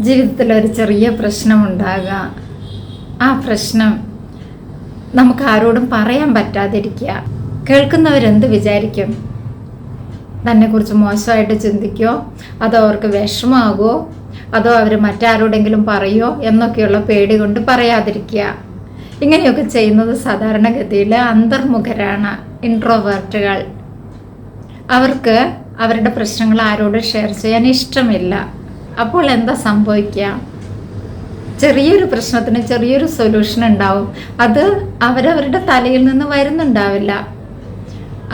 ജീവിതത്തിൽ ഒരു ചെറിയ പ്രശ്നമുണ്ടാകുക, ആ പ്രശ്നം നമുക്ക് ആരോടും പറയാൻ പറ്റാതിരിക്കുക. കേൾക്കുന്നവരെന്ത് വിചാരിക്കും? തന്നെക്കുറിച്ച് മോശമായിട്ട് ചിന്തിക്കുമോ, അതോ അവർക്ക് വിഷമമാകുമോ, അതോ അവർ മറ്റാരോടെങ്കിലും പറയുമോ എന്നൊക്കെയുള്ള പേടി കൊണ്ട് പറയാതിരിക്കുക. ഇങ്ങനെയൊക്കെ ചെയ്യുന്നത് സാധാരണഗതിയിൽ അന്തർമുഖരാണ്, ഇൻട്രോവേർട്ടുകൾ. അവർക്ക് അവരുടെ പ്രശ്നങ്ങൾ ആരോടും ഷെയർ ചെയ്യാൻ ഇഷ്ടമില്ല. അപ്പോൾ എന്താ സംഭവിക്കുക? ചെറിയൊരു പ്രശ്നത്തിന് ചെറിയൊരു സൊല്യൂഷൻ ഉണ്ടാവും. അത് അവരവരുടെ തലയിൽ നിന്ന് വരുന്നുണ്ടാവില്ല.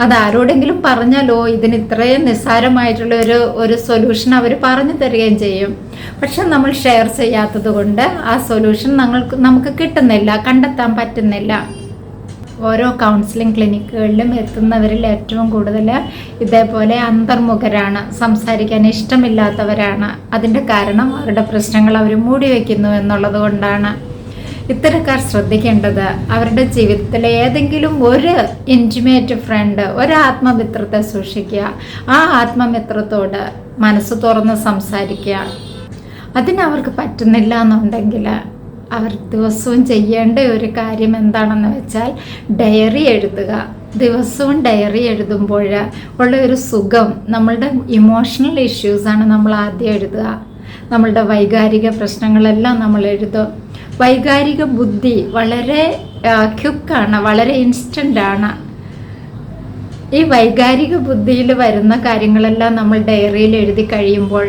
അതാരോടെങ്കിലും പറഞ്ഞാലോ ഇതിന് ഇത്രയും നിസ്സാരമായിട്ടുള്ള ഒരു സൊല്യൂഷൻ അവർ പറഞ്ഞു തരികയും ചെയ്യും. പക്ഷെ നമ്മൾ ഷെയർ ചെയ്യാത്തത് കൊണ്ട് ആ സൊല്യൂഷൻ നമുക്ക് കിട്ടുന്നില്ല, കണ്ടെത്താൻ പറ്റുന്നില്ല. ഓരോ കൗൺസിലിംഗ് ക്ലിനിക്കുകളിലും എത്തുന്നവരിൽ ഏറ്റവും കൂടുതൽ ഇതേപോലെ അന്തർമുഖരാണ്, സംസാരിക്കാൻ ഇഷ്ടമില്ലാത്തവരാണ്. അതിൻ്റെ കാരണം അവരുടെ പ്രശ്നങ്ങൾ അവർ മൂടി വയ്ക്കുന്നു എന്നുള്ളത് കൊണ്ടാണ്. ഇത്തരക്കാർ ശ്രദ്ധിക്കേണ്ടത് അവരുടെ ജീവിതത്തിലെ ഏതെങ്കിലും ഒരു ഇൻറ്റിമേറ്റ് ഫ്രണ്ട്, ഒരു ആത്മമിത്രത്തെ സൂക്ഷിക്കുക. ആ ആത്മമിത്രത്തോട് മനസ്സ് തുറന്ന് സംസാരിക്കുക. അതിനവർക്ക് പറ്റുന്നില്ല എന്നുണ്ടെങ്കിൽ അവർ ദിവസവും ചെയ്യേണ്ട ഒരു കാര്യം എന്താണെന്ന് വെച്ചാൽ ഡയറി എഴുതുക. ദിവസവും ഡയറി എഴുതുമ്പോൾ ഉള്ള ഒരു സുഖം, നമ്മളുടെ ഇമോഷണൽ ഇഷ്യൂസാണ് നമ്മൾ ആദ്യം എഴുതുക. നമ്മളുടെ വൈകാരിക പ്രശ്നങ്ങളെല്ലാം നമ്മൾ എഴുതും. വൈകാരിക ബുദ്ധി വളരെ ക്വിക്കാണ്, വളരെ ഇൻസ്റ്റൻ്റാണ്. ഈ വൈകാരിക ബുദ്ധിയിൽ വരുന്ന കാര്യങ്ങളെല്ലാം നമ്മൾ ഡയറിയിൽ എഴുതി കഴിയുമ്പോൾ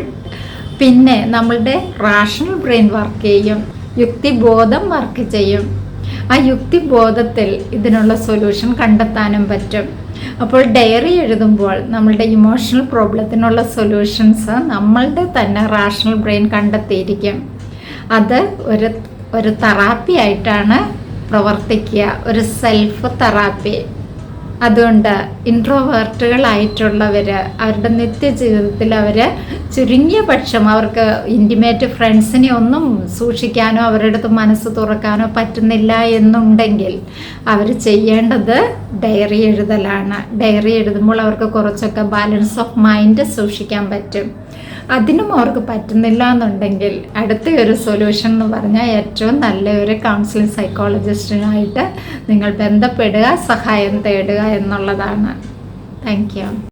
പിന്നെ നമ്മളുടെ റാഷണൽ ബ്രെയിൻ വർക്ക് ചെയ്യും, യുക്തിബോധം വർക്ക് ചെയ്യും. ആ യുക്തിബോധത്തിൽ ഇതിനുള്ള സൊല്യൂഷൻ കണ്ടെത്താനും പറ്റും. അപ്പോൾ ഡയറി എഴുതുമ്പോൾ നമ്മളുടെ ഇമോഷണൽ പ്രോബ്ലത്തിനുള്ള സൊല്യൂഷൻസ് നമ്മളുടെ തന്നെ റാഷണൽ ബ്രെയിൻ കണ്ടെത്തിയിരിക്കും. അത് ഒരു തെറാപ്പി ആയിട്ടാണ് പ്രവർത്തിക്കുക, ഒരു സെൽഫ് തെറാപ്പി. അതുകൊണ്ട് ഇൻട്രോവേർട്ടുകളായിട്ടുള്ളവർ അവരുടെ നിത്യജീവിതത്തിൽ അവർ ചുരുങ്ങിയ പക്ഷം അവർക്ക് ഇൻറ്റിമേറ്റ് ഫ്രണ്ട്സിനെ ഒന്നും സൂക്ഷിക്കാനോ അവരുടെ അടുത്ത് മനസ്സ് തുറക്കാനോ പറ്റുന്നില്ല എന്നുണ്ടെങ്കിൽ അവർ ചെയ്യേണ്ടത് ഡയറി എഴുതലാണ്. ഡയറി എഴുതുമ്പോൾ അവർക്ക് കുറച്ചൊക്കെ ബാലൻസ് ഓഫ് മൈൻഡ് സൂക്ഷിക്കാൻ പറ്റും. അതിനും അവർക്ക് പറ്റുന്നില്ല എന്നുണ്ടെങ്കിൽ അടുത്ത ഒരു സൊല്യൂഷൻ എന്ന് പറഞ്ഞാൽ ഏറ്റവും നല്ലൊരു കൗൺസിലിംഗ് സൈക്കോളജിസ്റ്റിനായിട്ട് നിങ്ങൾ ബന്ധപ്പെടുക, സഹായം തേടുക എന്നുള്ളതാണ്. Thank you.